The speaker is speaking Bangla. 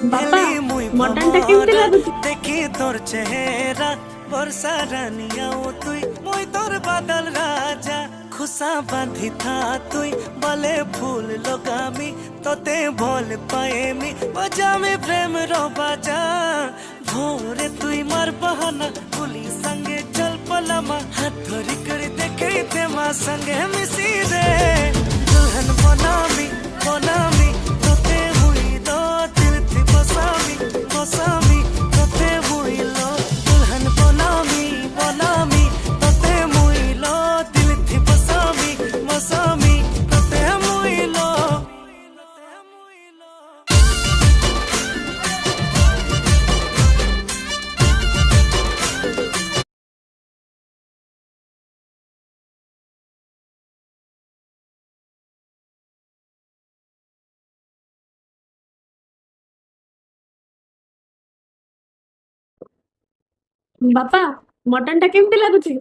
ବାପା ହେଲି ମୁଇଁ ମଟନ ଟା କେମିତି ଭମରା ଲାଗୁଛି? ଦେଖି ତୋର ଚେହେରା ବର୍ଷା ରାନୀ ଆଉ তুই মুই তোর বাদল রাজা খুসা বাঁধি থা তুই বলে ফুল লগামি তোতে ভল পায়েমি বজামি প্রেম র বাজা ভোরে তুই মার বাহানা পুলি সঙ্গে চল পলামা হাত ধরি করে দেখাইতে মা সঙ্গে মিশি রে দুলহন বনামি বনামি তোতে হুইল দিল থি বসামি বসামি তোতে হুইল দুলহন বনামি বনামি তোতে মুইল দিল থি বসামি বসামি তোতে মুইল ବାପା ମଟନ ଟା କେମିତି ଲାଗୁଛି?